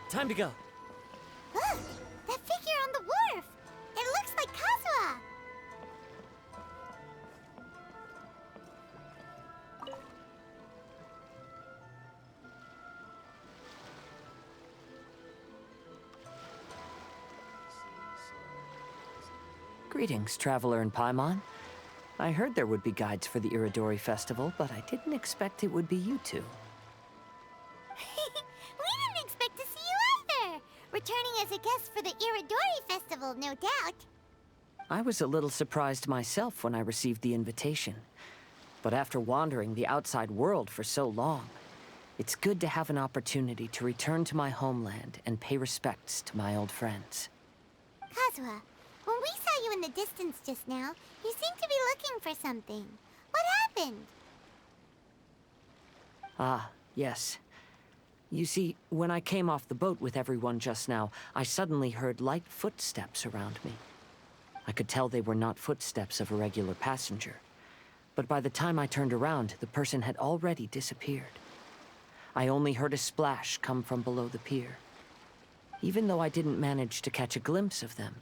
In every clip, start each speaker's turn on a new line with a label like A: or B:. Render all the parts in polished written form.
A: Time to go.
B: Look! That figure on the wharf! It looks like Kazuha!
A: Greetings, traveler in Paimon. I heard there would be guides for the Iridori Festival, but I didn't expect it would be you two.
B: We didn't expect to see you either! Returning as a guest for the Iridori Festival, no doubt.
A: I was a little surprised myself when I received the invitation. But after wandering the outside world for so long, it's good to have an opportunity to return to my homeland and pay respects to my old friends.
B: Kazuha, when we saw you in the distance just now, you seemed to be looking for something. What happened?
A: Ah, yes. You see, when I came off the boat with everyone just now, I suddenly heard light footsteps around me. I could tell they were not footsteps of a regular passenger. But by the time I turned around, the person had already disappeared. I only heard a splash come from below the pier. Even though I didn't manage to catch a glimpse of them,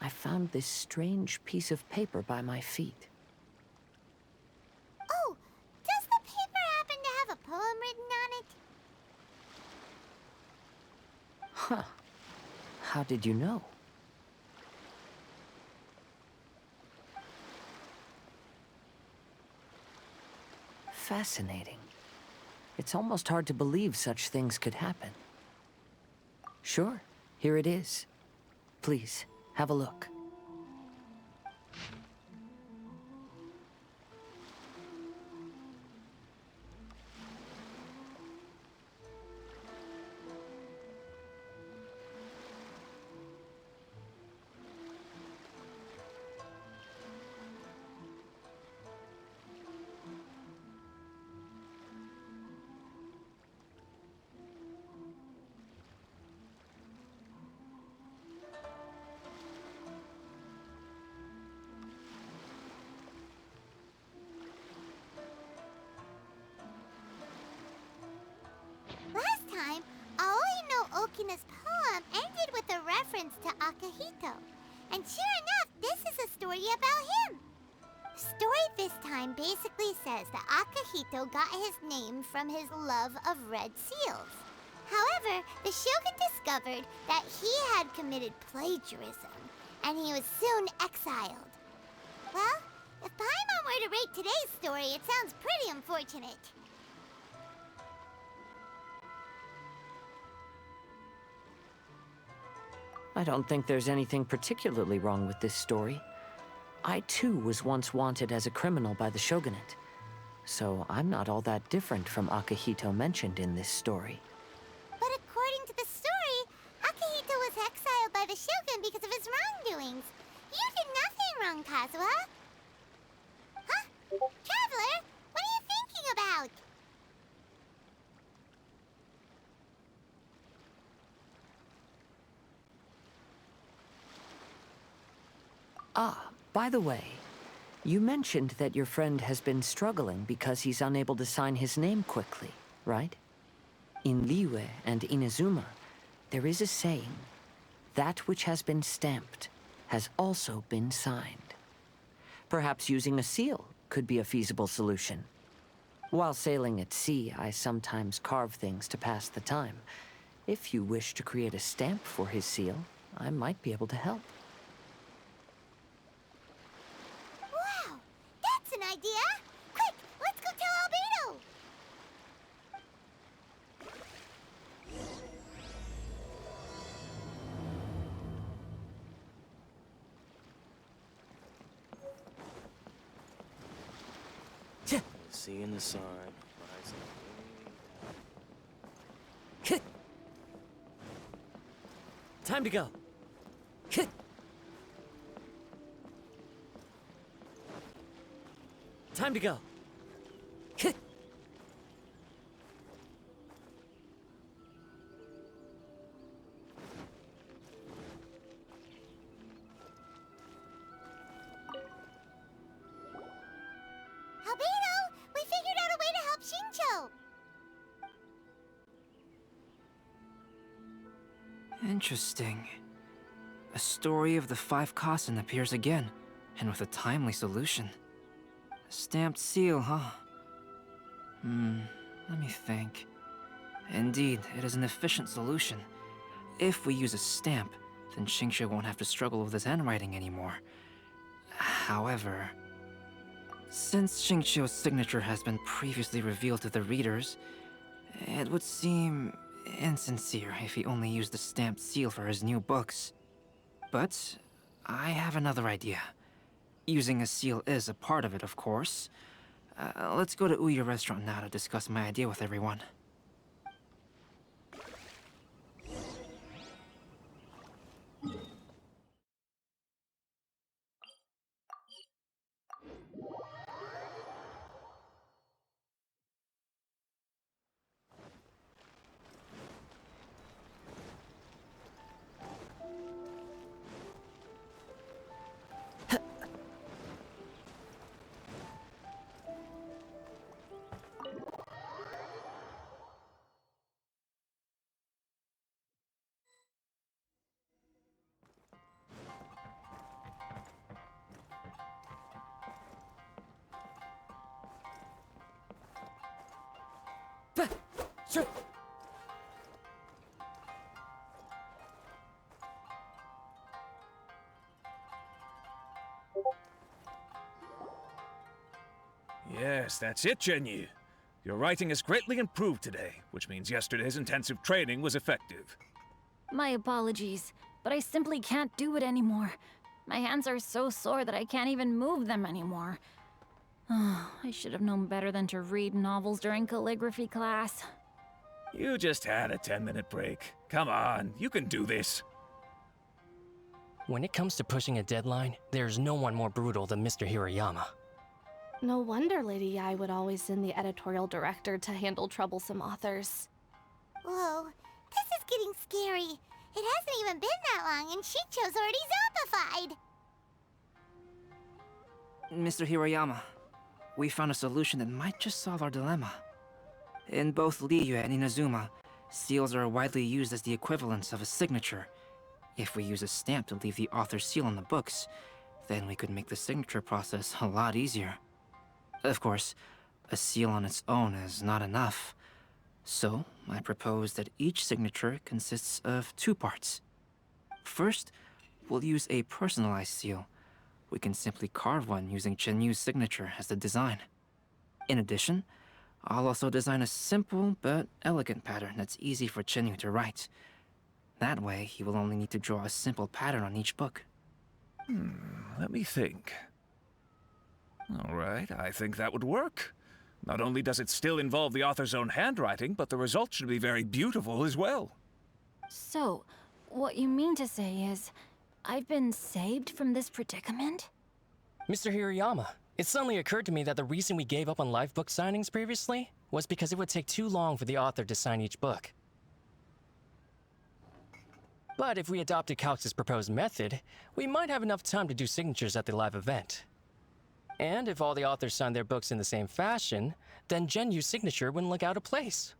A: I found this strange piece of paper by my feet.
B: Oh, does the paper happen to have a poem written on it?
A: Huh. How did you know? Fascinating. It's almost hard to believe such things could happen. Sure, here it is. Please, have a look.
B: Last time, Aoi no Okina's poem ended with a reference to Akihito. And sure enough, this is a story about him. The story this time basically says that Akihito got his name from his love of red seals. However, the shogun discovered that he had committed plagiarism, and he was soon exiled. Well, if Paimon were to rate today's story, it sounds pretty unfortunate.
A: I don't think there's anything particularly wrong with this story. I too was once wanted as a criminal by the shogunate, so I'm not all that different from Akihito mentioned in this story.
B: But according to the story, Akihito was exiled by the shogun because of his wrongdoings. You did nothing wrong, Kazuha. Huh? Traveler, what are you thinking about?
A: Ah, by the way, you mentioned that your friend has been struggling because he's unable to sign his name quickly, right? In Liyue and Inazuma, there is a saying, that which has been stamped has also been signed. Perhaps using a seal could be a feasible solution. While sailing at sea, I sometimes carve things to pass the time. If you wish to create a stamp for his seal, I might be able to help.
B: Wow, that's an idea! Quick, let's go tell Albedo!
C: Seeing the sign.
A: Time to go. Time to go.
B: Albedo, we figured out a way to help Shincho!
C: Interesting. A story of the 5 Kasen appears again, and with a timely solution. A stamped seal, huh? Let me think. Indeed, it is an efficient solution. If we use a stamp, then Xingqiu won't have to struggle with his handwriting anymore. However, since Xingqiu's signature has been previously revealed to the readers, it would seem insincere if he only used the stamped seal for his new books. But I have another idea. Using a seal is a part of it, of course. Let's go to Ouya restaurant now to discuss my idea with everyone.
D: Yes, that's it, Jinyu. Your writing has greatly improved today, which means yesterday's intensive training was effective.
E: My apologies, but I simply can't do it anymore. My hands are so sore that I can't even move them anymore. I should have known better than to read novels during calligraphy class.
D: You just had a 10-minute break. Come on, you can do this.
F: When it comes to pushing a deadline, there's no one more brutal than Mr. Hirayama.
G: No wonder Lady Yai would always send the editorial director to handle troublesome authors.
B: Whoa, this is getting scary. It hasn't even been that long and Shincho's already zombified.
C: Mr. Hirayama, we found a solution that might just solve our dilemma. In both Liyue and Inazuma, seals are widely used as the equivalents of a signature. If we use a stamp to leave the author's seal on the books, then we could make the signature process a lot easier. Of course, a seal on its own is not enough. So, I propose that each signature consists of 2 parts. First, we'll use a personalized seal. We can simply carve one using Chenyu's signature as the design. In addition, I'll also design a simple but elegant pattern that's easy for Chenyu to write. That way, he will only need to draw a simple pattern on each book.
D: Let me think. All right, I think that would work. Not only does it still involve the author's own handwriting, but the result should be very beautiful as well.
E: So, what you mean to say is, I've been saved from this predicament?
F: Mr. Hirayama, it suddenly occurred to me that the reason we gave up on live book signings previously was because it would take too long for the author to sign each book. But if we adopted Calx's proposed method, we might have enough time to do signatures at the live event. And if all the authors signed their books in the same fashion, then Genyu's signature wouldn't look out of place.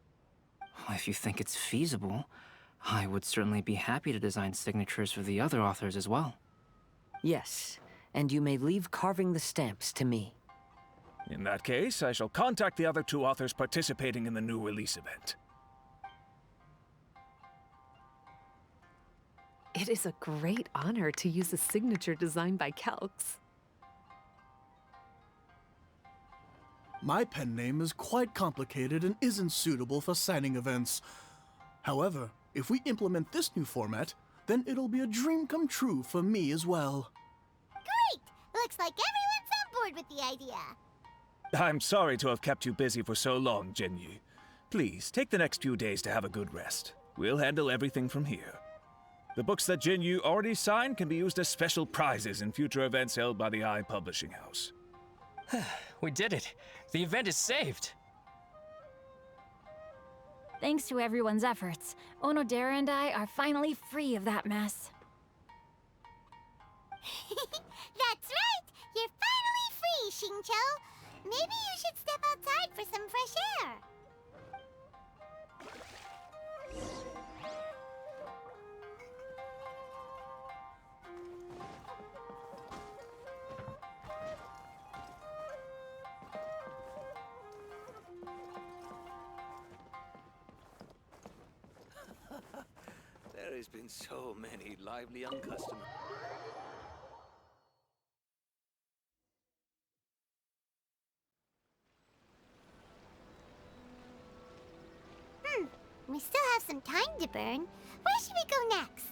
C: If you think it's feasible, I would certainly be happy to design signatures for the other authors as well.
A: Yes, and you may leave carving the stamps to me.
D: In that case, I shall contact the other 2 authors participating in the new release event.
H: It is a great honor to use a signature designed by Calx.
I: My pen name is quite complicated and isn't suitable for signing events. However, if we implement this new format, then it'll be a dream come true for me as well.
B: Great! Looks like everyone's on board with the idea.
D: I'm sorry to have kept you busy for so long, Jinyu. Please, take the next few days to have a good rest. We'll handle everything from here. The books that Jinyu already signed can be used as special prizes in future events held by the Eye Publishing House.
F: We did it! The event is saved!
E: Thanks to everyone's efforts, Onodera and I are finally free of that mess.
B: That's right! You're finally free, Xingqiu! Maybe you should step outside for some fresh air.
J: There's been so many lively young customers.
B: We still have some time to burn. Where should we go next?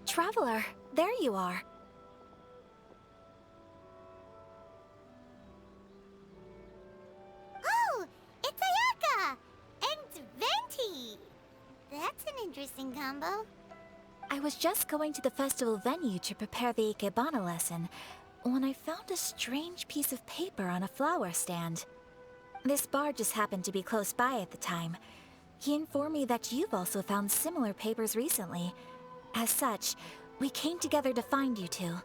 K: Traveler, there you are.
B: Oh, it's Ayaka! And Venti! That's an interesting combo.
K: I was just going to the festival venue to prepare the Ikebana lesson when I found a strange piece of paper on a flower stand. This bar just happened to be close by at the time. He informed me that you've also found similar papers recently. As such, we came together to find you two.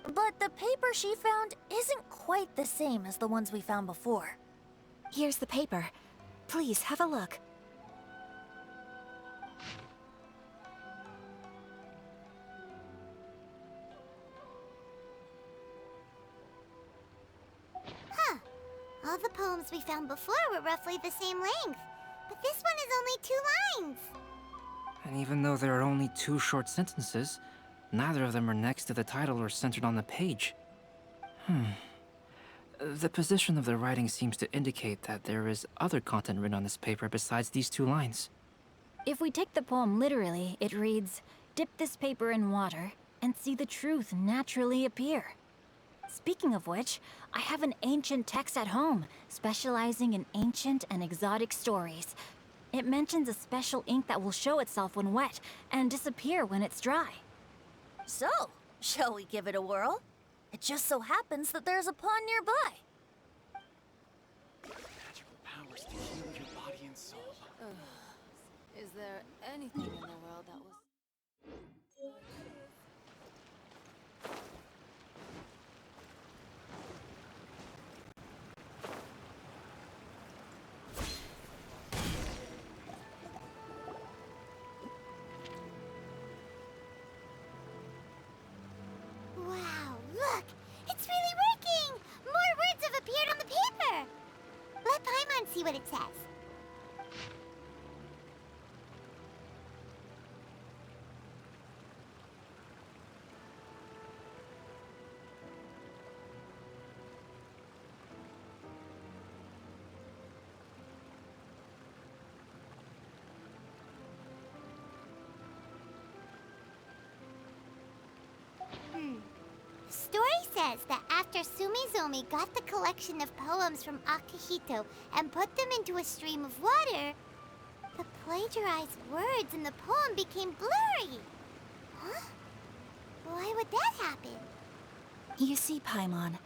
L: But the paper she found isn't quite the same as the ones we found before.
K: Here's the paper. Please, have a look.
B: All the poems we found before were roughly the same length, but this one is only 2 lines.
C: And even though there are only 2 short sentences, neither of them are next to the title or centered on the page. The position of the writing seems to indicate that there is other content written on this paper besides these 2 lines.
E: If we take the poem literally, it reads, "Dip this paper in water and see the truth naturally appear." Speaking of which, I have an ancient text at home, specializing in ancient and exotic stories. It mentions a special ink that will show itself when wet and disappear when it's dry.
L: So, shall we give it a whirl? It just so happens that there's a pond nearby.
M: Magical powers to heal your body and soul.
N: Is there anything in the world that was...
B: Wow, look! It's really working! More words have appeared on the paper! Let Paimon see what it says. The story says that after Sumizomi got the collection of poems from Akihito and put them into a stream of water, the plagiarized words in the poem became blurry. Huh? Why would that happen?
K: You see, Paimon,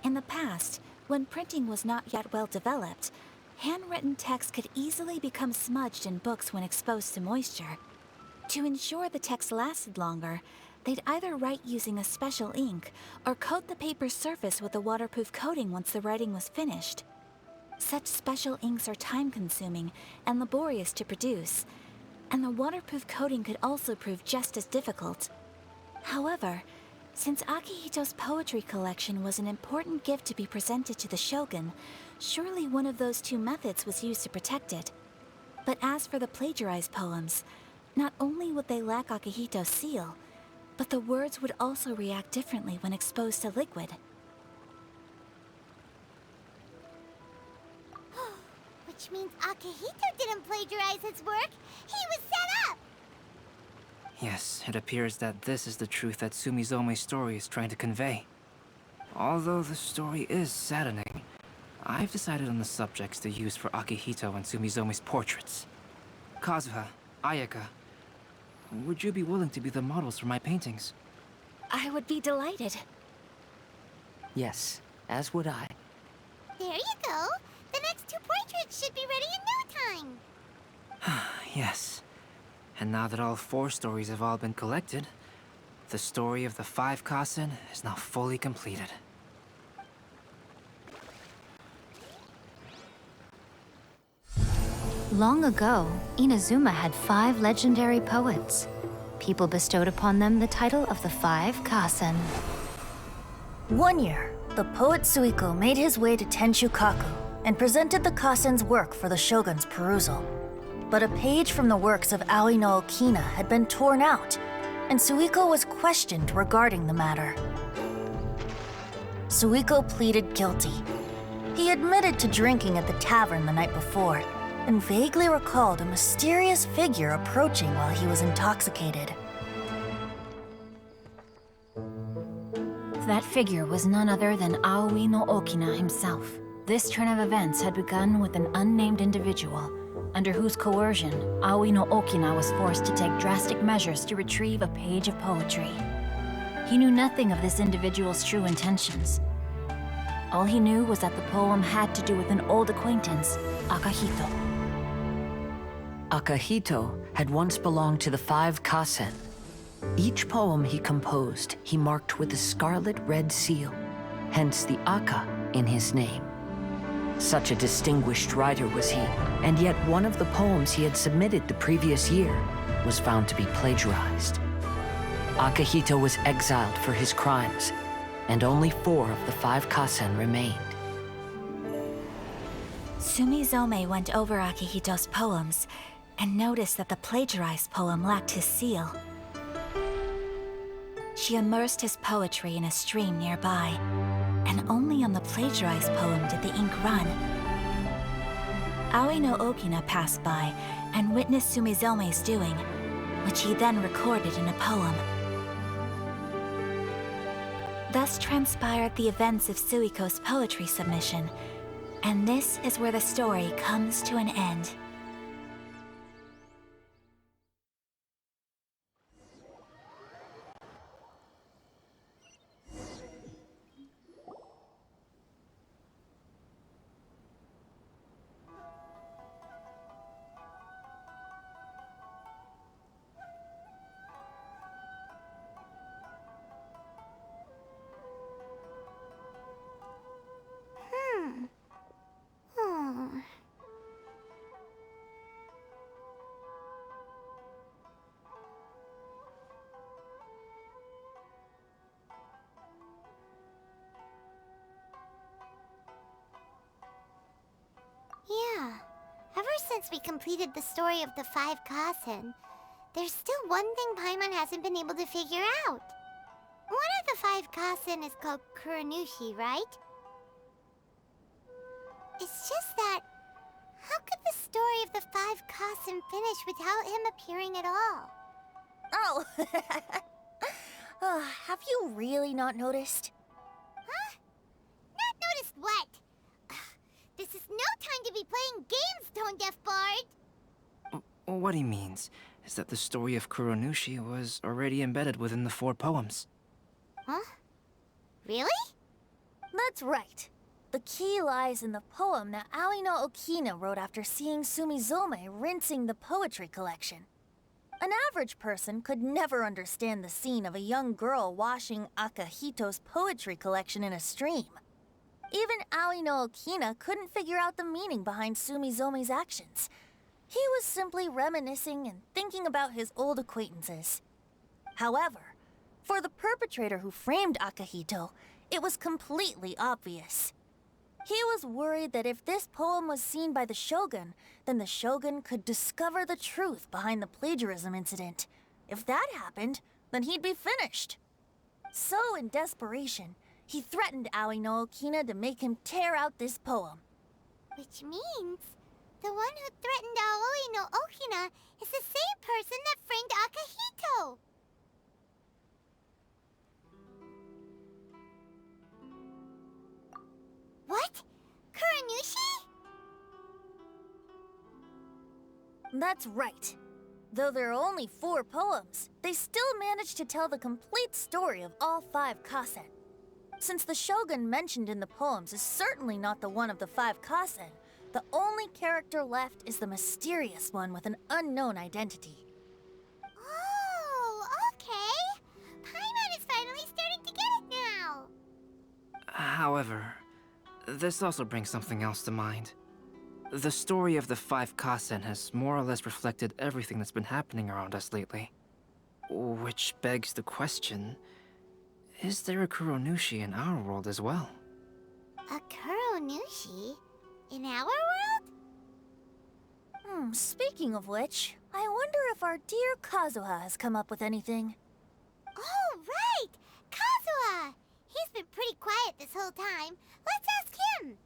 K: in the past, when printing was not yet well developed, handwritten text could easily become smudged in books when exposed to moisture. To ensure the text lasted longer, they'd either write using a special ink or coat the paper's surface with a waterproof coating once the writing was finished. Such special inks are time-consuming and laborious to produce, and the waterproof coating could also prove just as difficult. However, since Akihito's poetry collection was an important gift to be presented to the shogun, surely one of those 2 methods was used to protect it. But as for the plagiarized poems, not only would they lack Akihito's seal, but the words would also react differently when exposed to liquid.
B: Which means Akihito didn't plagiarize his work. He was set up!
C: Yes, it appears that this is the truth that Sumizome's story is trying to convey. Although the story is saddening, I've decided on the subjects to use for Akihito and Sumizome's portraits. Kazuha, Ayaka, would you be willing to be the models for my paintings?
K: I would be delighted.
A: Yes, as would I.
B: There you go. The next 2 portraits should be ready in no time.
C: Yes. And now that all 4 stories have all been collected, the story of the 5 Kasen is now fully completed.
O: Long ago, Inazuma had 5 legendary poets. People bestowed upon them the title of the 5 Kasen.
L: One year, the poet Suiko made his way to Tenshukaku and presented the Kasen's work for the shogun's perusal. But a page from the works of Aoi no Okina had been torn out, and Suiko was questioned regarding the matter. Suiko pleaded guilty. He admitted to drinking at the tavern the night before, and vaguely recalled a mysterious figure approaching while he was intoxicated.
E: That figure was none other than Aoi no Okina himself. This turn of events had begun with an unnamed individual, under whose coercion, Aoi no Okina was forced to take drastic measures to retrieve a page of poetry. He knew nothing of this individual's true intentions. All he knew was that the poem had to do with an old acquaintance, Akahito.
A: Akahito had once belonged to the 5 Kasen. Each poem he composed, he marked with a scarlet red seal, hence the Aka in his name. Such a distinguished writer was he, and yet one of the poems he had submitted the previous year was found to be plagiarized. Akahito was exiled for his crimes, and only 4 of the 5 Kasen remained.
K: Sumizome went over Akihito's poems and noticed that the plagiarized poem lacked his seal. She immersed his poetry in a stream nearby, and only on the plagiarized poem did the ink run. Aoi no Okina passed by and witnessed Sumizome's doing, which he then recorded in a poem. Thus transpired the events of Suiko's poetry submission, and this is where the story comes to an end.
B: Yeah, ever since we completed the story of the 5 Kasen, there's still one thing Paimon hasn't been able to figure out. One of the 5 Kasen is called Kuranushi, right? It's just that, how could the story of the 5 Kasen finish without him appearing at all?
L: Oh, have you really not noticed?
B: Huh? Not noticed what? This is no time to be playing games, Tone-Deaf Bard!
C: What he means is that the story of Kuranushi was already embedded within the 4 poems.
B: Huh? Really?
L: That's right. The key lies in the poem that Aoi no Okina wrote after seeing Sumizome rinsing the poetry collection. An average person could never understand the scene of a young girl washing Akahito's poetry collection in a stream. Even Aoi no Okina couldn't figure out the meaning behind Sumizome's actions. He was simply reminiscing and thinking about his old acquaintances. However, for the perpetrator who framed Akahito, it was completely obvious. He was worried that if this poem was seen by the Shogun, then the Shogun could discover the truth behind the plagiarism incident. If that happened, then he'd be finished. So, in desperation, he threatened Aoi no Okina to make him tear out this poem.
B: Which means, the one who threatened Aoi no Okina is the same person that framed Akahito! What? Kuranushi?
L: That's right. Though there are only 4 poems, they still managed to tell the complete story of all 5 Kasen. Since the Shogun mentioned in the poems is certainly not the one of the 5 Kasen, the only character left is the mysterious one with an unknown identity.
B: Oh, okay. Paimon is finally starting to get it now.
C: However, this also brings something else to mind. The story of the 5 Kasen has more or less reflected everything that's been happening around us lately. Which begs the question, is there a Kuranushi in our world as well?
B: A Kuranushi? In our world?
L: Speaking of which, I wonder if our dear Kazuha has come up with anything.
B: Oh, right! Kazuha! He's been pretty quiet this whole time. Let's ask him.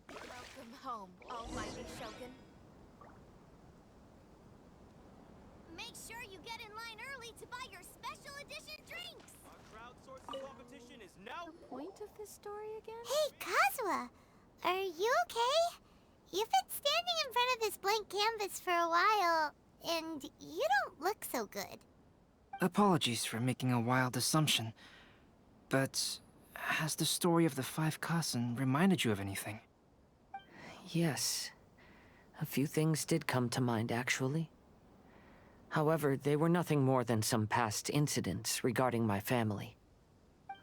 N: Welcome home, almighty Shogun.
B: Make sure you get in line early to buy your special edition drinks.
M: Our crowdsourcing competition is now.
N: The point of this story again?
B: Hey, Kazuha! Are you okay? You've been standing in front of this blank canvas for a while, and you don't look so good.
C: Apologies for making a wild assumption, but has the story of the five Kasen reminded you of anything?
A: Yes. A few things did come to mind, actually. However, they were nothing more than some past incidents regarding my family.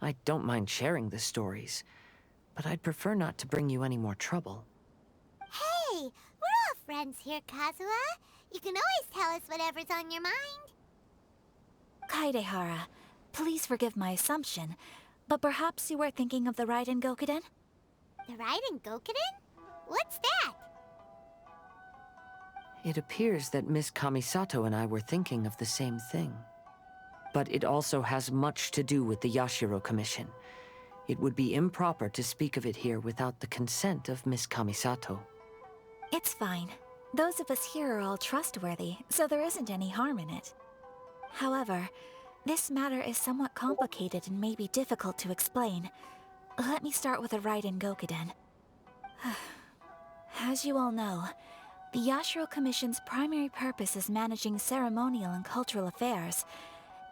A: I don't mind sharing the stories, but I'd prefer not to bring you any more trouble.
B: Hey, we're all friends here, Kazuha. You can always tell us whatever's on your mind.
K: Kaidehara, please forgive my assumption, but perhaps you were thinking of the Raiden Gokuden?
B: The Raiden Gokuden? What's that?
A: It appears that Miss Kamisato and I were thinking of the same thing. But it also has much to do with the Yashiro Commission. It would be improper to speak of it here without the consent of Miss Kamisato.
K: It's fine. Those of us here are all trustworthy, so there isn't any harm in it. However, this matter is somewhat complicated and may be difficult to explain. Let me start with the Raiden Gokuden. As you all know, the Yashiro Commission's primary purpose is managing ceremonial and cultural affairs,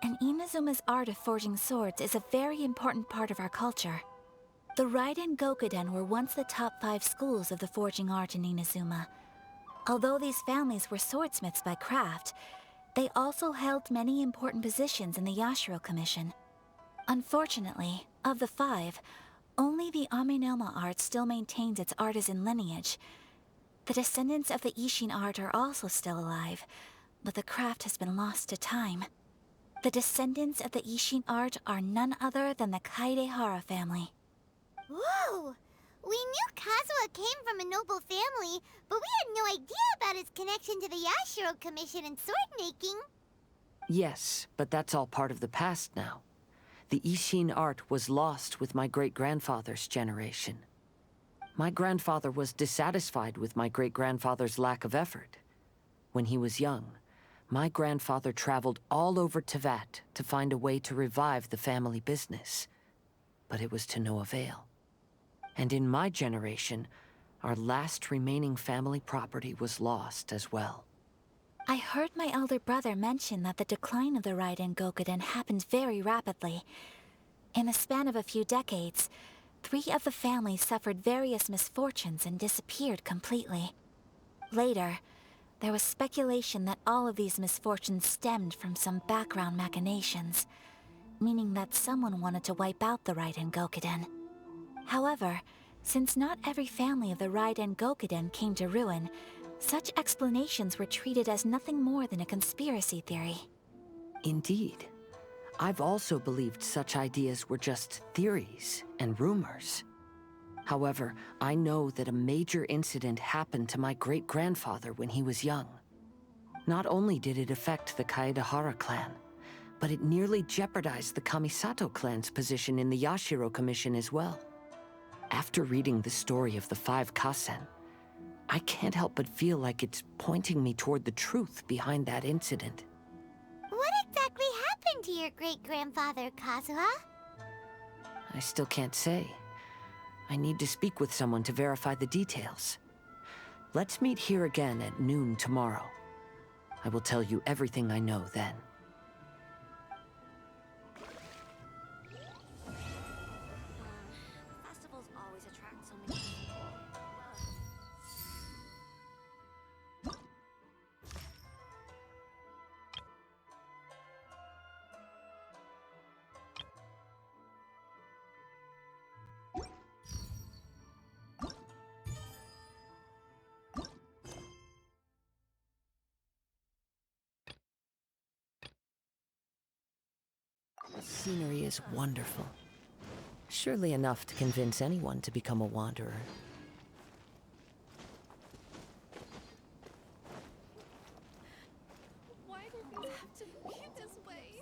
K: and Inazuma's art of forging swords is a very important part of our culture. The Raiden Gokuden were once the top 5 schools of the forging art in Inazuma. Although these families were swordsmiths by craft, they also held many important positions in the Yashiro Commission. Unfortunately, of the 5, only the Aminoma art still maintains its artisan lineage. The descendants of the Ishin art are also still alive, but the craft has been lost to time. The descendants of the Ishin art are none other than the Kaidehara family.
B: Whoa! We knew Kazuha came from a noble family, but we had no idea about his connection to the Yashiro Commission and sword making.
A: Yes, but that's all part of the past now. The Ishin art was lost with my great-grandfather's generation. My grandfather was dissatisfied with my great-grandfather's lack of effort. When he was young, my grandfather traveled all over Tevat to find a way to revive the family business. But it was to no avail. And in my generation, our last remaining family property was lost as well.
K: I heard my elder brother mention that the decline of the Raiden Gokuden happened very rapidly. In the span of a few decades, 3 of the families suffered various misfortunes and disappeared completely. Later, there was speculation that all of these misfortunes stemmed from some background machinations, meaning that someone wanted to wipe out the Raiden Gokuden. However, since not every family of the Raiden Gokuden came to ruin, such explanations were treated as nothing more than a conspiracy theory.
A: Indeed. I've also believed such ideas were just theories and rumors. However, I know that a major incident happened to my great-grandfather when he was young. Not only did it affect the Kaedehara clan, but it nearly jeopardized the Kamisato clan's position in the Yashiro Commission as well. After reading the story of the 5 Kasen, I can't help but feel like it's pointing me toward the truth behind that incident.
B: What exactly happened to your great-grandfather, Kazuha?
A: I still can't say. I need to speak with someone to verify the details. Let's meet here again at noon tomorrow. I will tell you everything I know then.
N: Festivals always attract so many people.
A: The scenery is wonderful. Surely enough to convince anyone to become a wanderer.
G: Why do things have to be this way?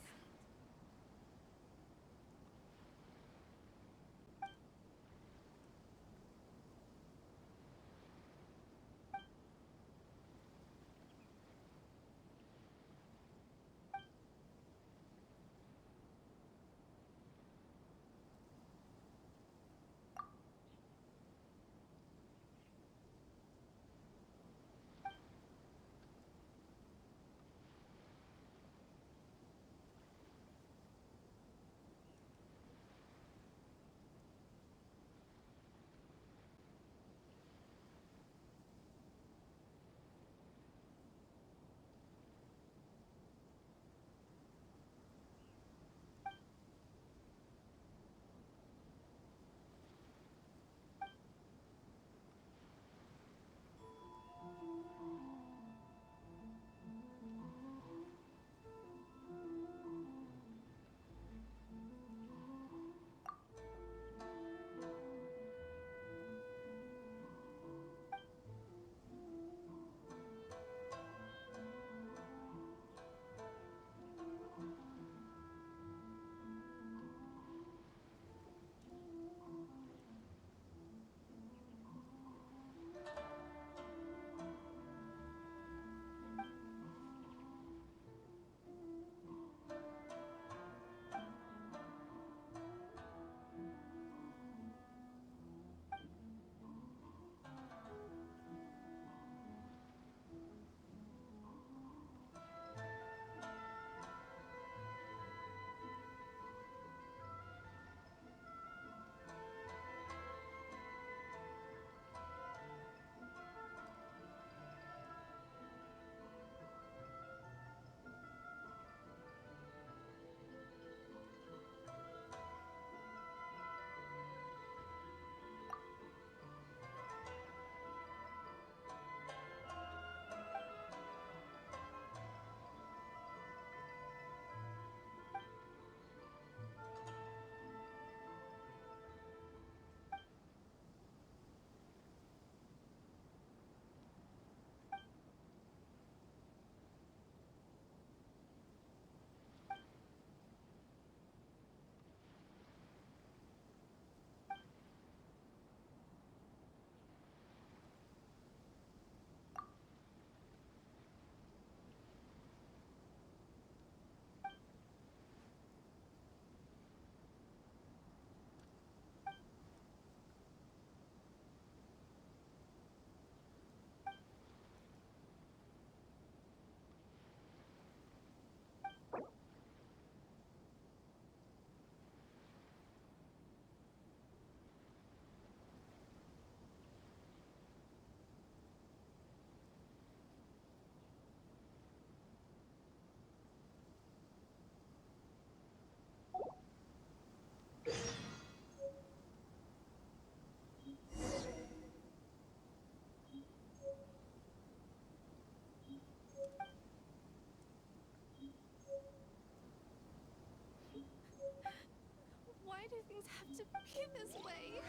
G: Why do things have to be this way?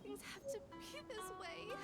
G: things have to be this way?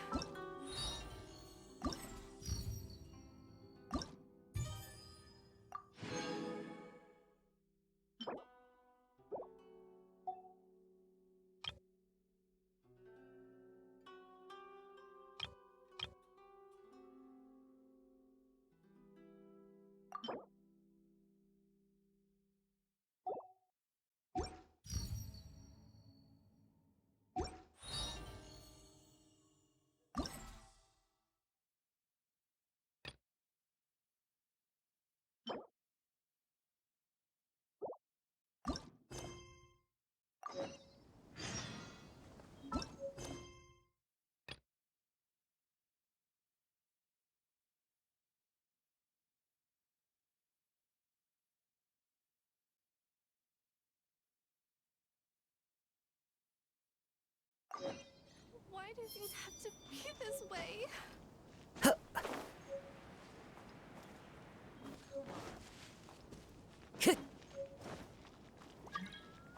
G: Why do things have to be this way?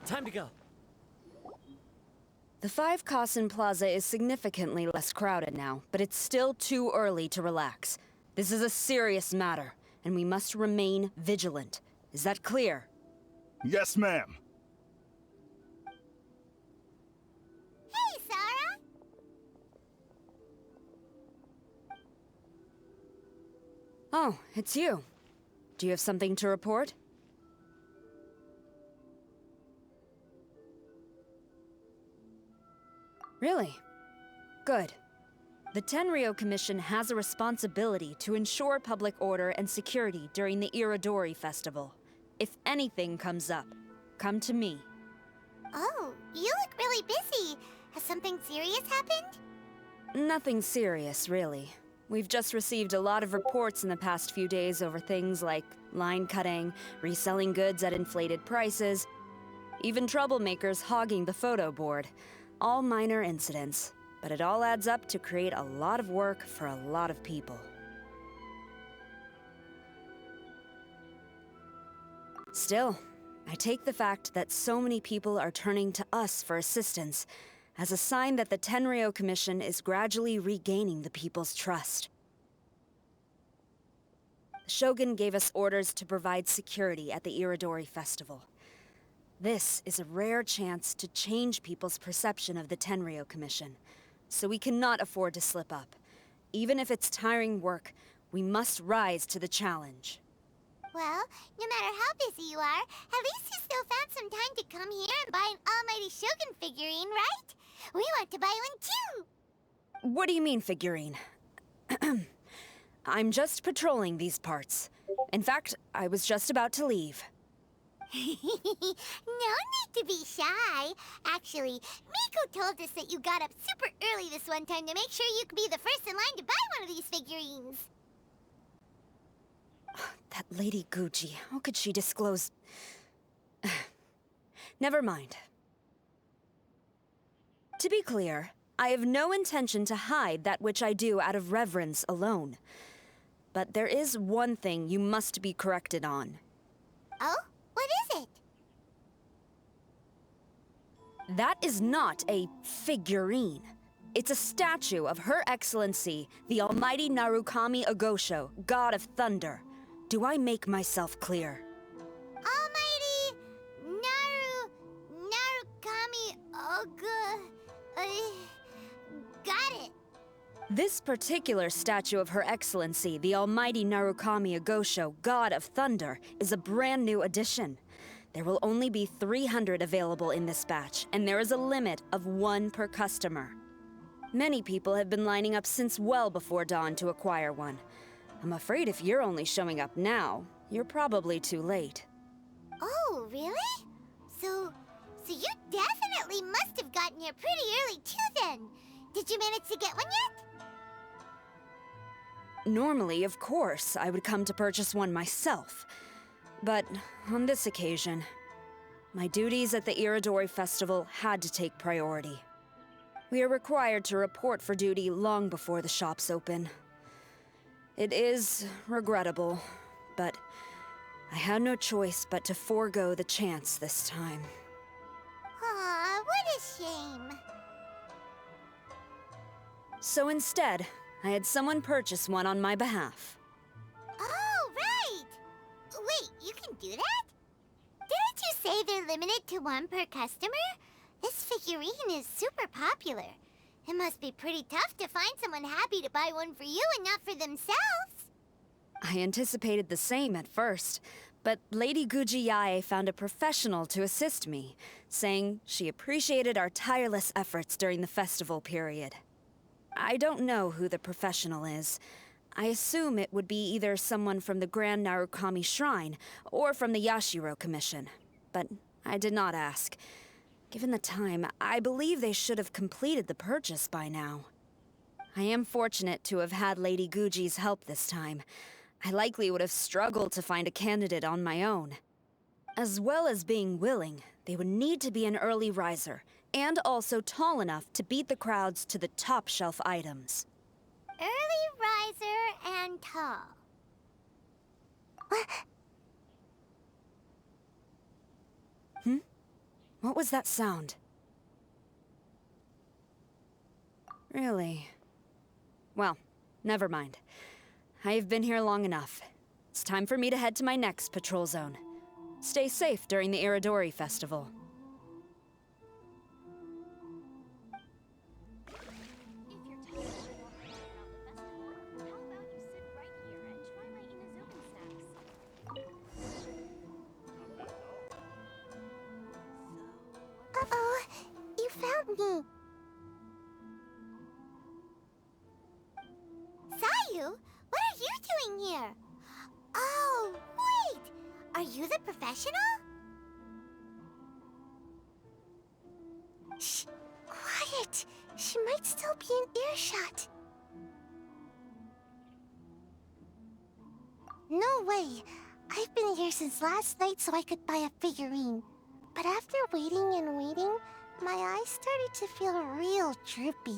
A: Time to go.
P: The 5 Kasen Plaza is significantly less crowded now, but it's still too early to relax. This is a serious matter, and we must remain vigilant. Is that clear?
Q: Yes, ma'am.
B: Hey, Sarah!
P: Oh, it's you. Do you have something to report? Really? Good. The Tenryou Commission has a responsibility to ensure public order and security during the Irodori Festival. If anything comes up, come to me.
B: Oh, you look really busy. Has something serious happened?
P: Nothing serious, really. We've just received a lot of reports in the past few days over things like line cutting, reselling goods at inflated prices, even troublemakers hogging the photo board. All minor incidents, but it all adds up to create a lot of work for a lot of people. Still, I take the fact that so many people are turning to us for assistance as a sign that the Tenryou Commission is gradually regaining the people's trust. The Shogun gave us orders to provide security at the Irodori Festival. This is a rare chance to change people's perception of the Tenryou Commission, so we cannot afford to slip up. Even if it's tiring work, we must rise to the challenge.
B: Well, no matter how busy you are, at least you still found some time to come here and buy an Almighty Shogun figurine, right? We want to buy one too!
P: What do you mean, figurine? I'm just patrolling these parts. In fact, I was just about to leave.
B: No need to be shy. Actually, Miko told us that you got up super early this one time to make sure you could be the first in line to buy one of these figurines.
P: That Lady Gucci, how could she disclose... Never mind. To be clear, I have no intention to hide that which I do out of reverence alone. But there is one thing you must be corrected on.
B: Oh? What is it?
P: That is not a figurine. It's a statue of Her Excellency, the Almighty Narukami Agosho, God of Thunder. Do I make myself clear?
B: Almighty Narukami got it.
P: This particular statue of Her Excellency, the Almighty Narukami Agosho, God of Thunder, is a brand new addition. There will only be 300 available in this batch, and there is a limit of 1 per customer. Many people have been lining up since well before dawn to acquire one. I'm afraid if you're only showing up now, you're probably too late.
B: Oh, really? So you definitely must have gotten here pretty early too then. Did you manage to get one yet?
P: Normally, of course, I would come to purchase one myself. But on this occasion, my duties at the Irodori Festival had to take priority. We are required to report for duty long before the shops open. It is regrettable, but I had no choice but to forego the chance this time.
B: Aw, what a shame.
P: So instead, I had someone purchase one on my behalf.
B: Oh, right! Wait, you can do that? Didn't you say they're limited to one per customer? This figurine is super popular. It must be pretty tough to find someone happy to buy one for you and not for themselves.
P: I anticipated the same at first, but Lady Gujiae found a professional to assist me, saying she appreciated our tireless efforts during the festival period. I don't know who the professional is. I assume it would be either someone from the Grand Narukami Shrine or from the Yashiro Commission, but I did not ask. Given the time, I believe they should have completed the purchase by now. I am fortunate to have had Lady Guji's help this time. I likely would have struggled to find a candidate on my own. As well as being willing, they would need to be an early riser, and also tall enough to beat the crowds to the top shelf items.
B: Early riser and tall.
P: What was that sound? Really? Well, never mind. I've been here long enough. It's time for me to head to my next patrol zone. Stay safe during the Iridori Festival.
B: Uh-oh, you found me. Sayu, what are you doing here? Oh, wait! Are you the professional? Shh, quiet. She might still be in earshot. No way. I've been here since last night so I could buy a figurine. But after waiting and waiting, my eyes started to feel real droopy,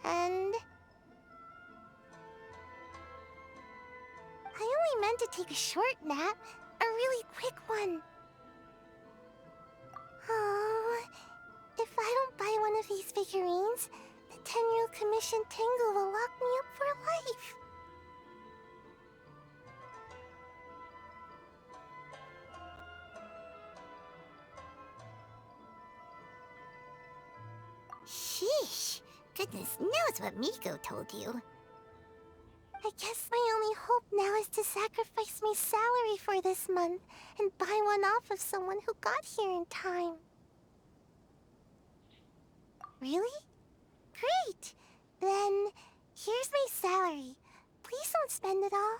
B: and I only meant to take a short nap, a really quick one. Oh, if I don't buy one of these figurines, the Tenryou Commission Tengu will lock me up for life. Sheesh. Goodness knows what Miko told you. I guess my only hope now is to sacrifice my salary for this month and buy one off of someone who got here in time. Really? Great! Then, here's my salary. Please don't spend it all.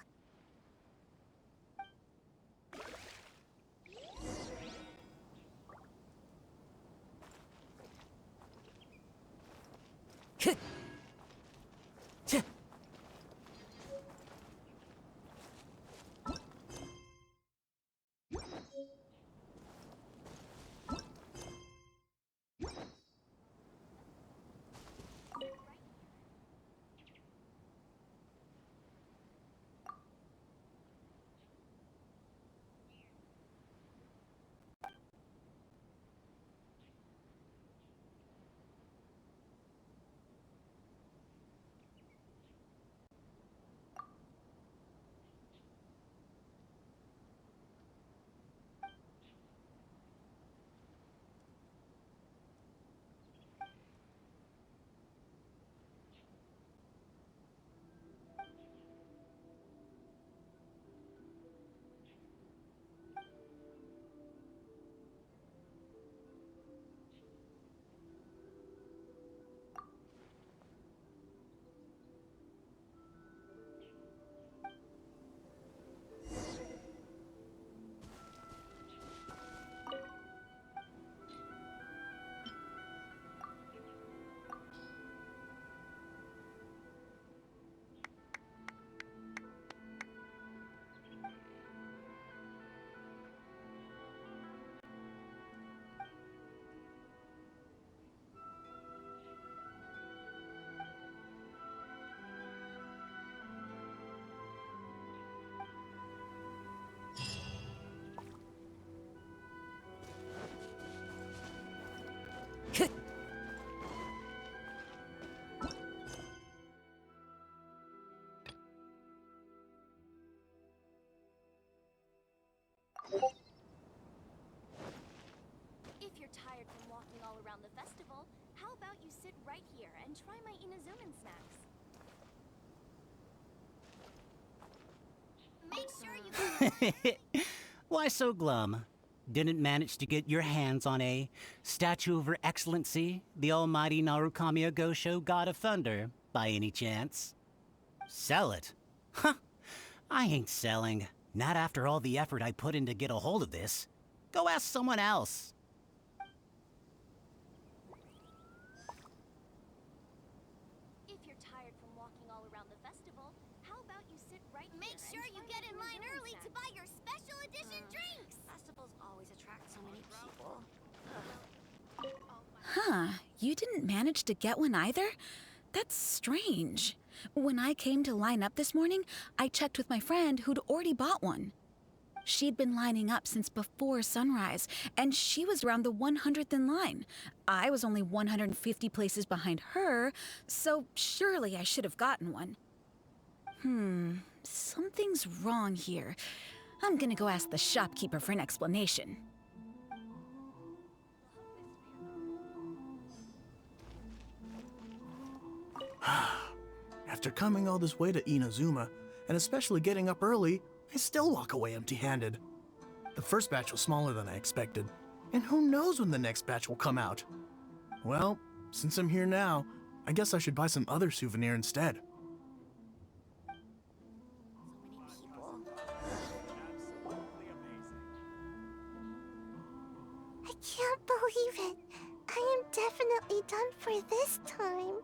K: right here and try my Inazuman snacks. Make sure you
R: Why so glum? Didn't manage to get your hands on a statue of Her Excellency, the almighty Narukami Agosho, God of Thunder, by any chance? Sell it? Huh. I ain't selling. Not after all the effort I put in to get a hold of this. Go ask someone else.
K: If you're tired from walking all around the festival, how about you sit right here? Make sure you get in line early to buy your special edition drinks. Festivals always attract so many people.
S: Huh, you didn't manage to get one either? That's strange. When I came to line up this morning, I checked with my friend who'd already bought one. She'd been lining up since before sunrise, and she was around the 100th in line. I was only 150 places behind her, so surely I should have gotten one. Something's wrong here. I'm gonna go ask the shopkeeper for an explanation.
I: After coming all this way to Inazuma, and especially getting up early, I still walk away empty-handed. The first batch was smaller than I expected, and who knows when the next batch will come out. Well, since I'm here now, I guess I should buy some other souvenir instead.
B: I can't believe it. I am definitely done for this time.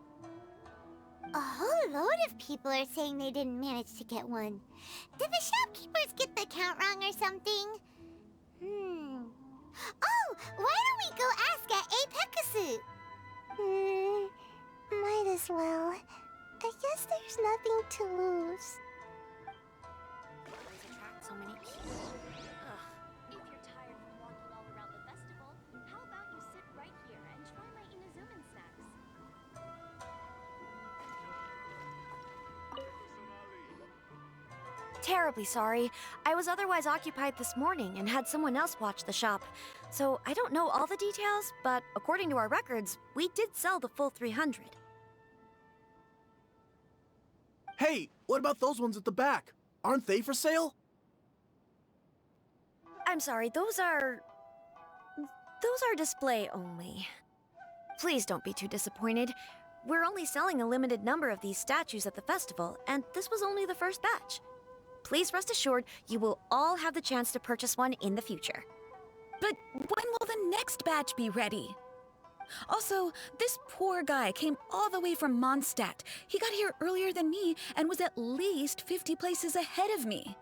B: A whole load of people are saying they didn't manage to get one. Did the shopkeepers get the count wrong or something? Oh, why don't we go ask at Apekasu? Might as well. I guess there's nothing to lose.
K: Always attract so many people. If you're tired from walking all around the festival, how about you sit right here and try my Inazuman snacks?
T: Terribly sorry. I was otherwise occupied this morning and had someone else watch the shop. So I don't know all the details, but according to our records, we did sell the full 300.
I: Hey, what about those ones at the back? Aren't they for sale?
T: I'm sorry, those are display only. Please don't be too disappointed. We're only selling a limited number of these statues at the festival, and this was only the first batch. Please rest assured, you will all have the chance to purchase one in the future.
S: But when will the next batch be ready? Also, this poor guy came all the way from Mondstadt. He got here earlier than me and was at least 50 places ahead of me.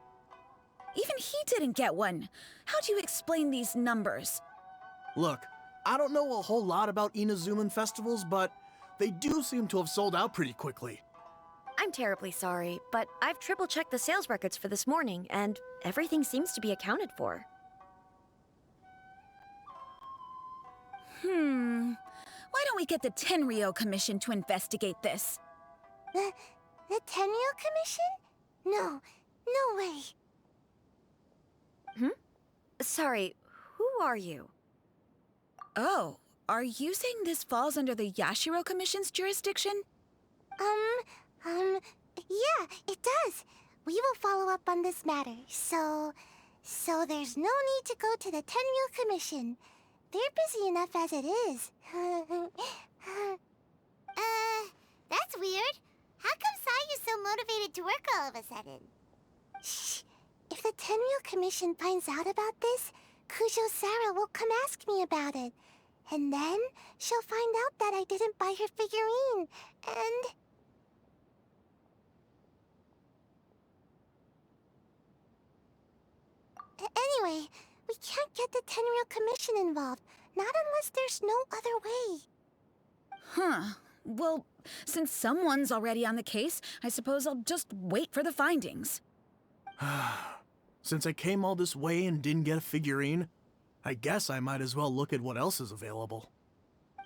S: Even he didn't get one. How do you explain these numbers?
I: Look, I don't know a whole lot about Inazuman festivals, but they do seem to have sold out pretty quickly.
T: I'm terribly sorry, but I've triple-checked the sales records for this morning, and everything seems to be accounted for.
S: Why don't we get the Tenryo Commission to investigate this?
B: The Tenryo Commission? No way.
T: Sorry, who are you?
S: Oh, are you saying this falls under the Yashiro Commission's jurisdiction?
B: Yeah, it does. We will follow up on this matter, so there's no need to go to the Tenryo Commission. They're busy enough as it is. That's weird. How come Sayu's so motivated to work all of a sudden? Shh. If the Tenryo Commission finds out about this, Kujo Sarah will come ask me about it. And then she'll find out that I didn't buy her figurine. And... Anyway, we can't get the Tenryo Commission involved, not unless there's no other way.
S: Huh. Well, since someone's already on the case, I suppose I'll just wait for the findings.
I: Since I came all this way and didn't get a figurine, I guess I might as well look at what else is available.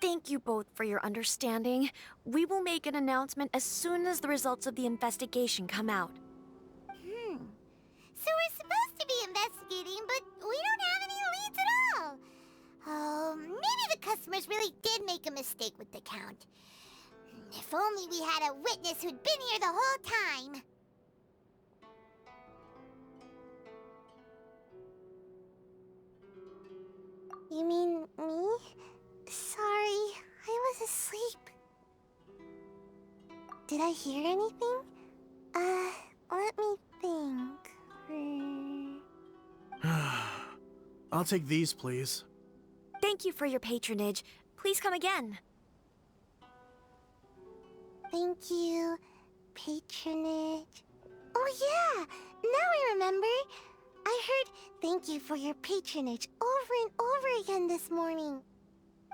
T: Thank you both for your understanding. We will make an announcement as soon as the results of the investigation come out.
B: So we're supposed to be investigating, but we don't have any leads at all. Oh, maybe the customers really did make a mistake with the count. If only we had a witness who'd been here the whole time. You mean me? Sorry, I was asleep. Did I hear anything? Let me think.
I: I'll take these, please.
T: Thank you for your patronage. Please come again.
B: Thank you. Patronage. Oh yeah! Now I remember. I heard thank you for your patronage over and over again this morning.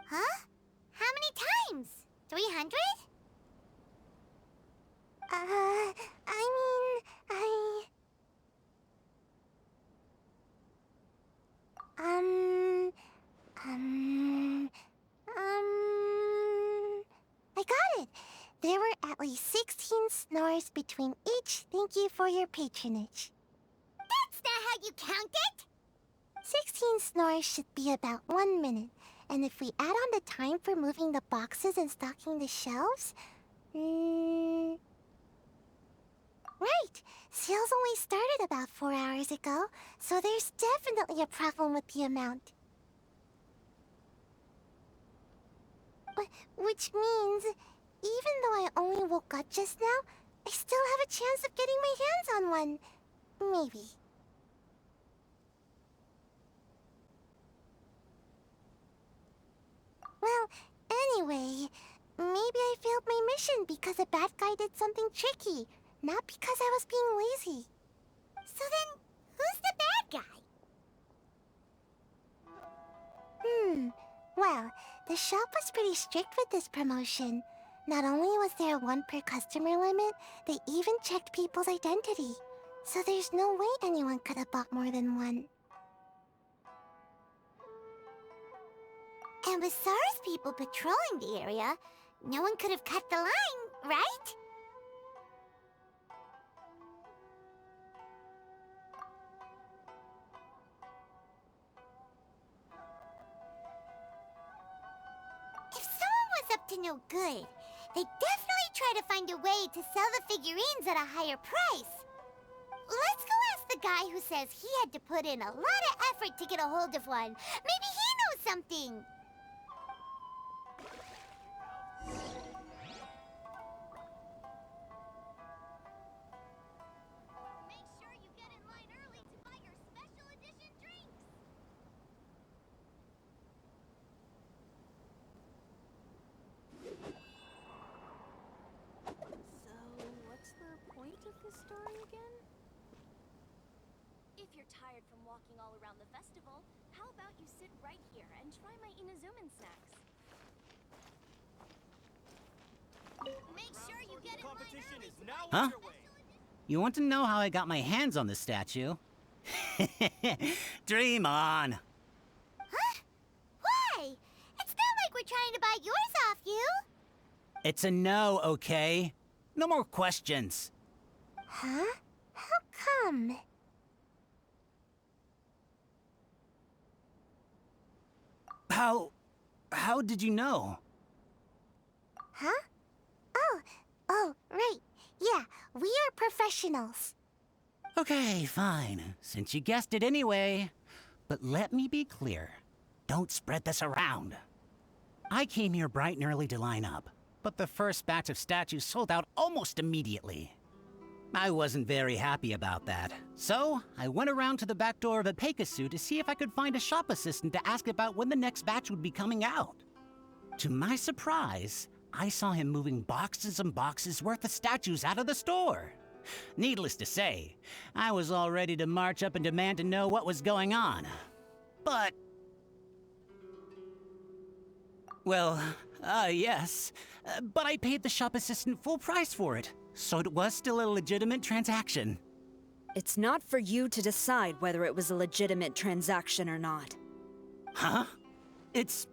B: Huh? How many times? 300? I got it. There were at least 16 snores between each thank you for your patronage. That's not how you count it! 16 snores should be about 1 minute. And if we add on the time for moving the boxes and stocking the shelves... Right! Sales only started about 4 hours ago, so there's definitely a problem with the amount. Which means, even though I only woke up just now, I still have a chance of getting my hands on one. Maybe. Well, anyway, maybe I failed my mission because a bad guy did something tricky, not because I was being lazy. So then, who's the bad guy? Well, the shop was pretty strict with this promotion. Not only was there a 1 per customer limit, they even checked people's identity. So there's no way anyone could have bought more than one. And with SARS people patrolling the area, no one could have cut the line, right? If someone was up to no good, they'd definitely try to find a way to sell the figurines at a higher price. Let's go ask the guy who says he had to put in a lot of effort to get a hold of one. Maybe he knows something. Make sure you get in line early to buy your special edition drinks.
N: So, what's the point of this story again?
U: If you're tired from walking all around the festival, how about you sit right here and try my Inazuman snacks?
M: Make sure you get in competition is now
R: Huh?
M: underway.
R: You want to know how I got my hands on the statue? Dream on!
B: Huh? Why? It's not like we're trying to buy yours off you.
R: It's a no, okay? No more questions.
B: Huh? How come?
R: How did you know?
B: Huh? Oh, right. Yeah, we are professionals.
R: Okay, fine, since you guessed it anyway. But let me be clear. Don't spread this around. I came here bright and early to line up, but the first batch of statues sold out almost immediately. I wasn't very happy about that, so I went around to the back door of a Pegasus to see if I could find a shop assistant to ask about when the next batch would be coming out. To my surprise, I saw him moving boxes and boxes worth of statues out of the store. Needless to say, I was all ready to march up and demand to know what was going on. But... well, yes, but I paid the shop assistant full price for it, so it was still a legitimate transaction.
P: It's not for you to decide whether it was a legitimate transaction or not.
R: Huh? It's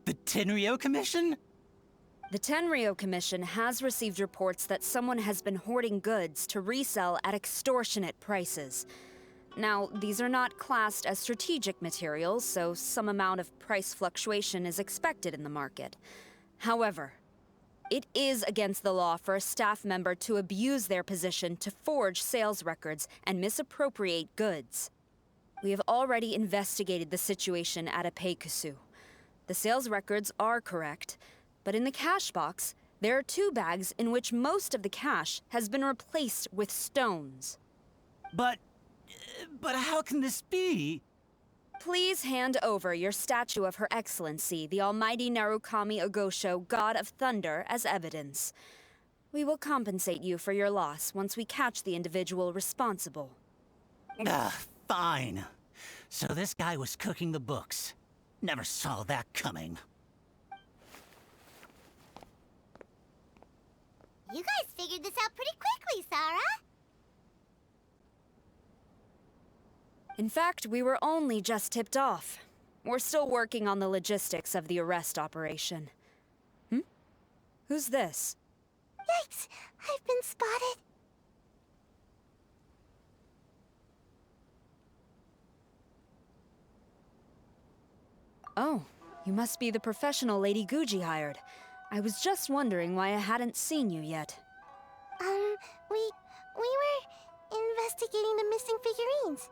R: the Tenryo Commission?
P: The Tenryo Commission has received reports that someone has been hoarding goods to resell at extortionate prices. Now, these are not classed as strategic materials, so some amount of price fluctuation is expected in the market. However, It is against the law for a staff member to abuse their position to forge sales records and misappropriate goods. We have already investigated the situation at Kazuha. The sales records are correct, but in the cash box, there are 2 bags in which most of the cash has been replaced with stones.
R: But how can this be?
P: Please hand over your statue of Her Excellency, the Almighty Narukami Ogosho, God of Thunder, as evidence. We will compensate you for your loss once we catch the individual responsible.
R: Fine. So this guy was cooking the books. Never saw that coming.
B: You guys figured this out pretty quickly, Sarah.
P: In fact, we were only just tipped off. We're still working on the logistics of the arrest operation. Who's this?
B: Yikes! I've been spotted.
P: Oh, you must be the professional Lady Guji hired. I was just wondering why I hadn't seen you yet.
B: We were investigating the missing figurines.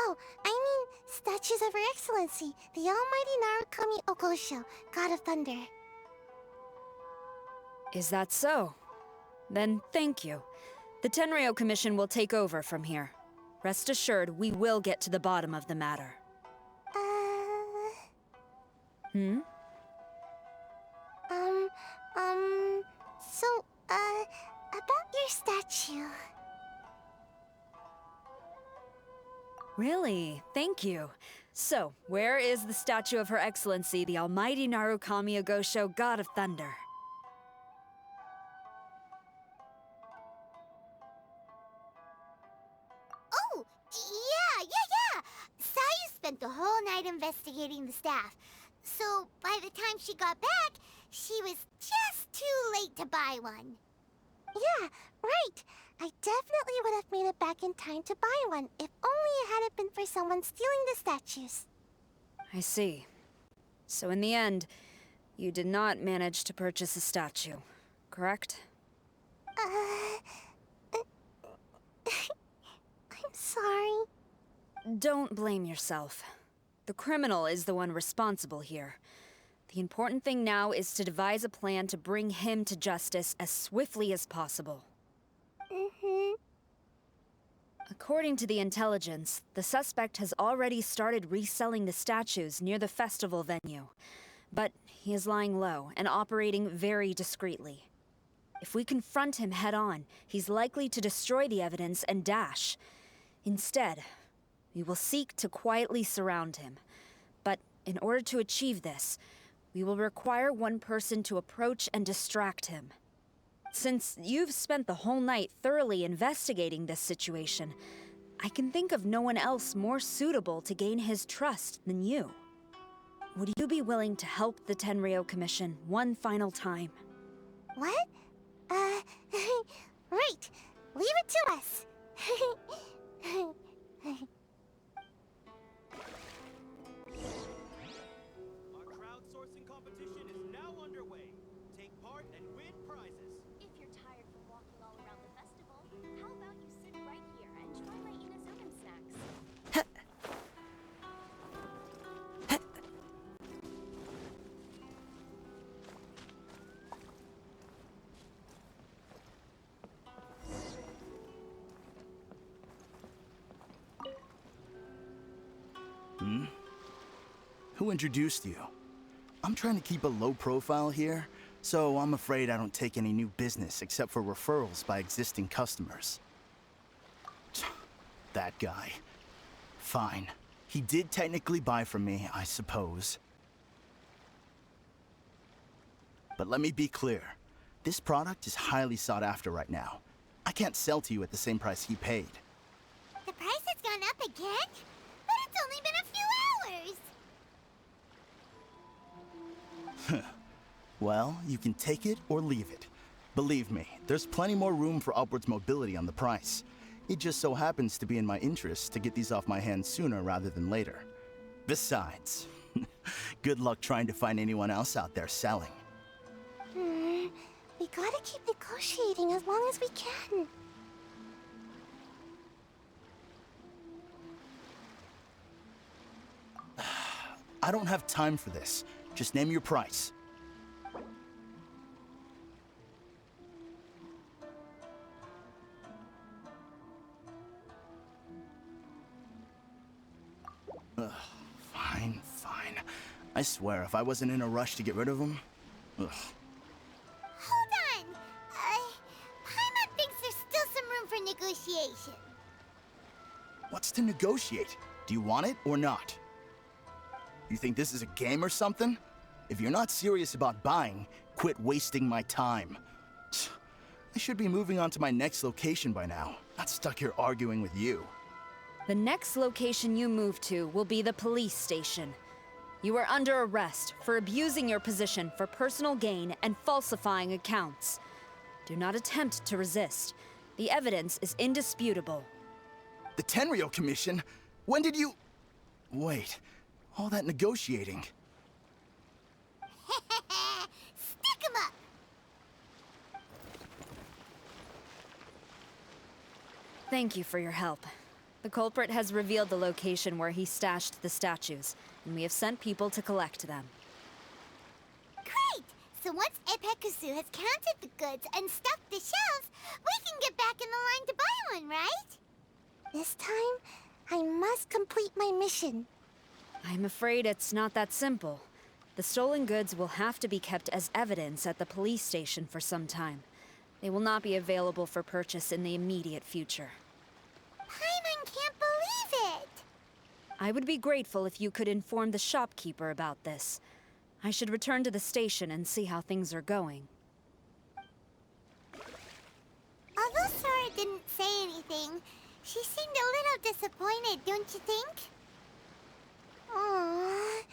B: Oh, I mean, statues of Her Excellency, the Almighty Narukami Ogosho, God of Thunder.
P: Is that so? Then thank you. The Tenryo Commission will take over from here. Rest assured, we will get to the bottom of the matter.
B: So, about your statue.
P: Really? Thank you. So, where is the statue of Her Excellency, the Almighty Narukami Ogosho, God of Thunder?
B: Oh, yeah. Sayu spent the whole night investigating the staff. So, by the time she got back, she was just too late to buy one. Yeah, right. I definitely would have made it back in time to buy one, if only it hadn't been for someone stealing the statues.
P: I see. So in the end, you did not manage to purchase a statue, correct?
B: I'm sorry.
P: Don't blame yourself. The criminal is the one responsible here. The important thing now is to devise a plan to bring him to justice as swiftly as possible. According to the intelligence, the suspect has already started reselling the statues near the festival venue. But he is lying low and operating very discreetly. If we confront him head-on, he's likely to destroy the evidence and dash. Instead, we will seek to quietly surround him. But in order to achieve this, we will require one person to approach and distract him. Since you've spent the whole night thoroughly investigating this situation, I can think of no one else more suitable to gain his trust than you. Would you be willing to help the Tenryo Commission one final time?
B: What? Right. Leave it to us.
H: Our crowdsourcing competition is now underway. Take part and win prizes.
U: If you're tired from walking all around the festival, how about you sit right here and try my Inazuman snacks?
V: Who introduced you? I'm trying to keep a low profile here, so I'm afraid I don't take any new business except for referrals by existing customers. That guy. Fine. He did technically buy from me, I suppose. But let me be clear. This product is highly sought after right now. I can't sell to you at the same price he paid.
B: The price has gone up again? But it's only been a few hours!
V: Well, you can take it or leave it. Believe me, there's plenty more room for upwards mobility on the price. It just so happens to be in my interest to get these off my hands sooner rather than later. Besides, good luck trying to find anyone else out there selling.
B: We gotta keep negotiating as long as we can.
V: I don't have time for this. Just name your price. Fine, fine. I swear, if I wasn't in a rush to get rid of him... Ugh.
B: Hold on! Paimon thinks there's still some room for negotiation.
V: What's to negotiate? Do you want it or not? You think this is a game or something? If you're not serious about buying, quit wasting my time. I should be moving on to my next location by now, not stuck here arguing with you.
P: The next location you move to will be the police station. You are under arrest for abusing your position for personal gain and falsifying accounts. Do not attempt to resist. The evidence is indisputable.
V: The Tenryo Commission? When did you... Wait, all that negotiating...
B: Stick 'em up!
P: Thank you for your help. The culprit has revealed the location where he stashed the statues, and we have sent people to collect them.
B: Great! So once Kazuha has counted the goods and stocked the shelves, we can get back in the line to buy one, right? This time, I must complete my mission.
P: I'm afraid it's not that simple. The stolen goods will have to be kept as evidence at the police station for some time. They will not be available for purchase in the immediate future.
B: Paimon can't believe it!
P: I would be grateful if you could inform the shopkeeper about this. I should return to the station and see how things are going.
B: Although Sora didn't say anything, she seemed a little disappointed, don't you think? Aww.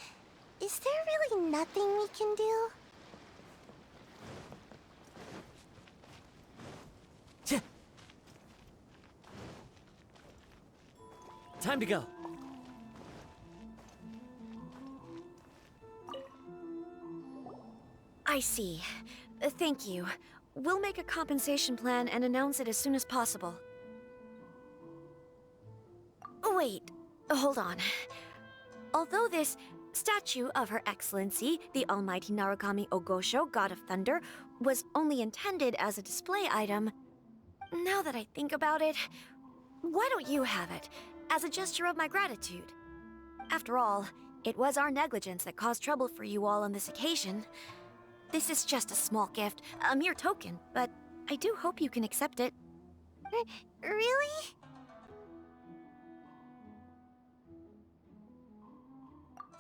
B: Is there really nothing we can do?
D: Time to go.
T: I see. Thank you. We'll make a compensation plan and announce it as soon as possible. Wait, hold on. Although this statue of Her Excellency, the Almighty Narukami Ogosho, God of Thunder, was only intended as a display item, now that I think about it, why don't you have it, as a gesture of my gratitude? After all, it was our negligence that caused trouble for you all on this occasion. This is just a small gift, a mere token, but I do hope you can accept it.
B: Really?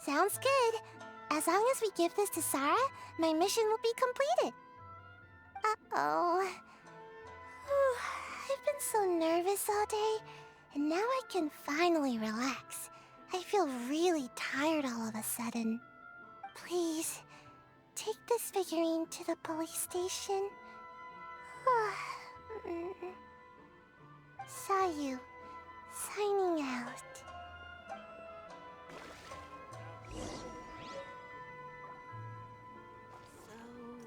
B: Sounds good. As long as we give this to Sarah, my mission will be completed. Uh-oh. I've been so nervous all day, and now I can finally relax. I feel really tired all of a sudden. Please, take this figurine to the police station. Sayu, signing out.
U: So,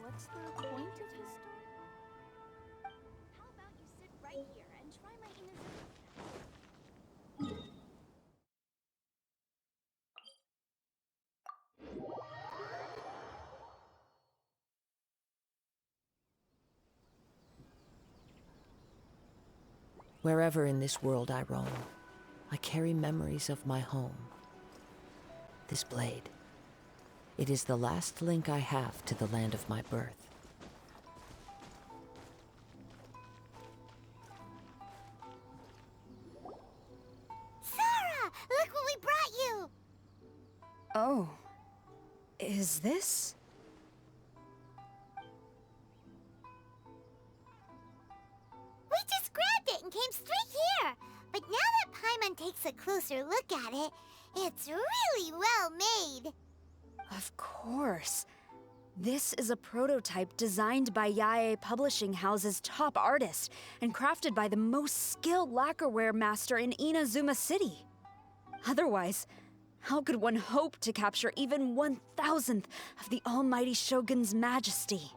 U: what's the point of his story? How about you sit right here and try my Inazuma?
A: Wherever in this world I roam, I carry memories of my home. This blade. It is the last link I have to the land of my birth.
B: Sarah! Look what we brought you!
P: Oh. Is this?
B: We just grabbed it and came straight here. But now that Paimon takes a closer look at it, it's really well made.
P: Of course. This is a prototype designed by Yae Publishing House's top artist and crafted by the most skilled lacquerware master in Inazuma City. Otherwise, how could one hope to capture even 1,000th of the almighty Shogun's majesty?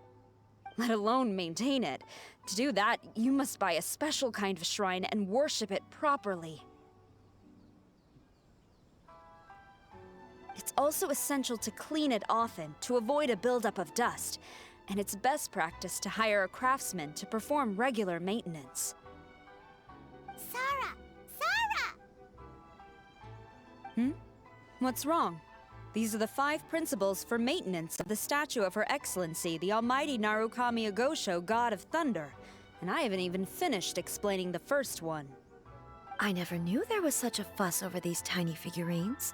P: let alone maintain it. To do that, you must buy a special kind of shrine and worship it properly. It's also essential to clean it often to avoid a buildup of dust, and it's best practice to hire a craftsman to perform regular maintenance.
B: Sarah! Sarah!
P: What's wrong? These are the 5 principles for maintenance of the statue of Her Excellency, the Almighty Narukami Agosho, God of Thunder. And I haven't even finished explaining the first one.
T: I never knew there was such a fuss over these tiny figurines.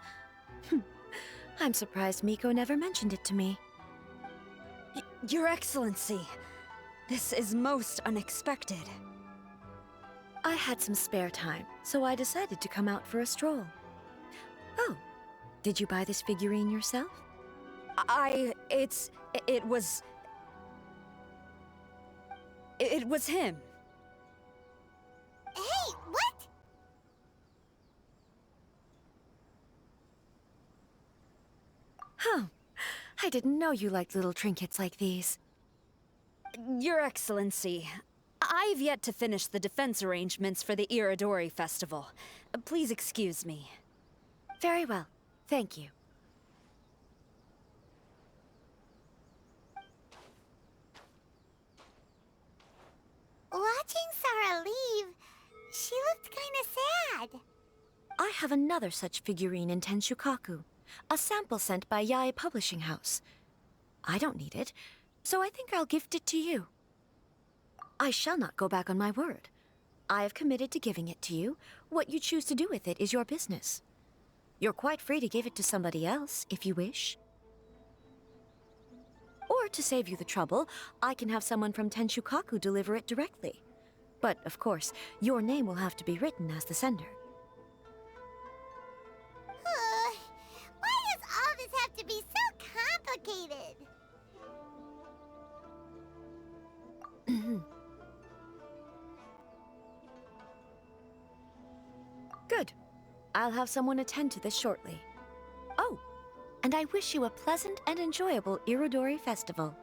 T: I'm surprised Miko never mentioned it to me.
P: Your Excellency, this is most unexpected.
T: I had some spare time, so I decided to come out for a stroll. Oh, did you buy this figurine yourself?
P: It was him.
B: Hey, what?
T: Huh. I didn't know you liked little trinkets like these.
P: Your Excellency, I've yet to finish the defense arrangements for the Iridori Festival. Please excuse me.
T: Very well. Thank you.
B: Watching Sarah leave, she looked kinda sad.
T: I have another such figurine in Tenshukaku, a sample sent by Yae Publishing House. I don't need it, so I think I'll gift it to you. I shall not go back on my word. I have committed to giving it to you. What you choose to do with it is your business. You're quite free to give it to somebody else, if you wish. Or, to save you the trouble, I can have someone from Tenshukaku deliver it directly. But, of course, your name will have to be written as the sender.
B: Why does all this have to be so complicated?
T: Good. I'll have someone attend to this shortly. Oh, and I wish you a pleasant and enjoyable Irodori Festival.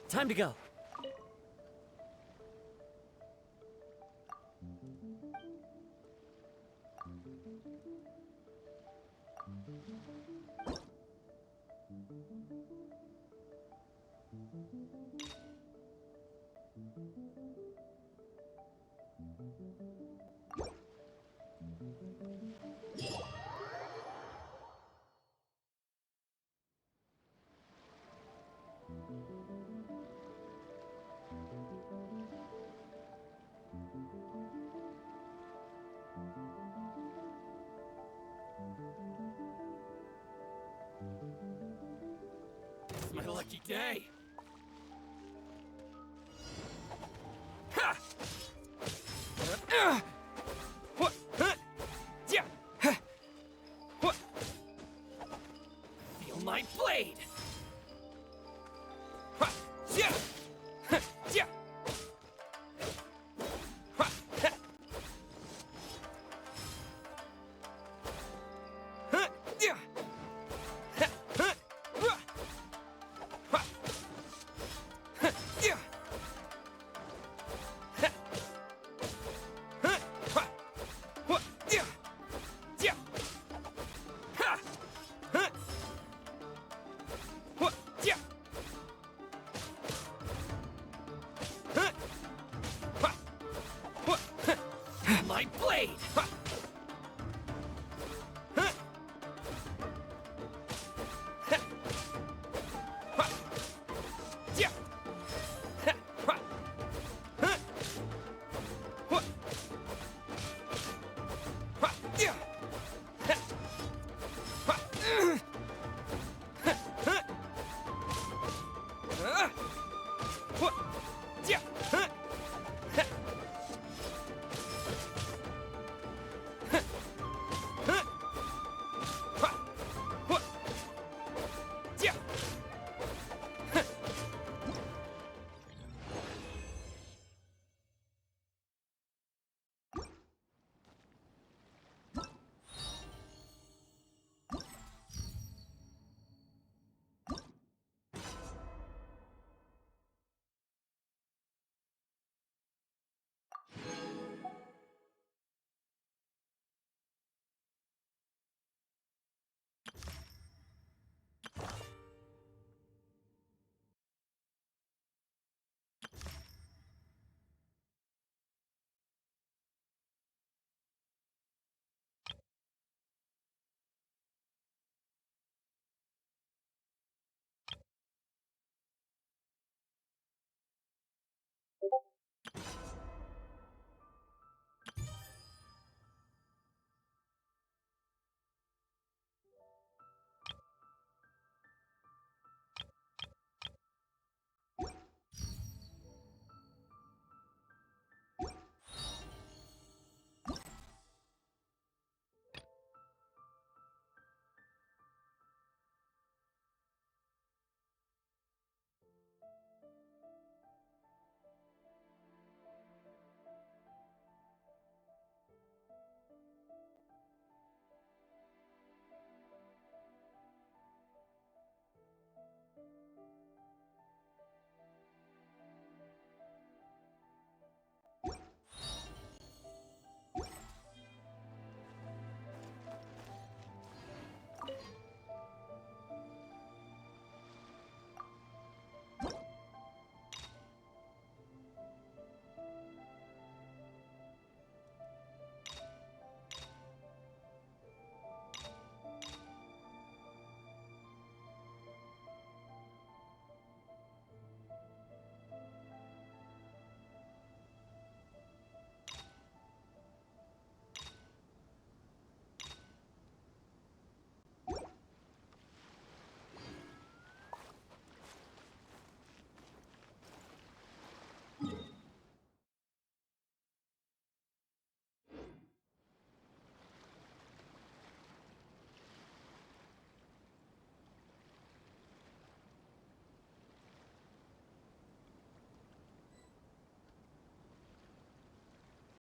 D: Time to go. It's my lucky day. Ha! What? Yeah. What? Feel my blade. Ha! Yeah.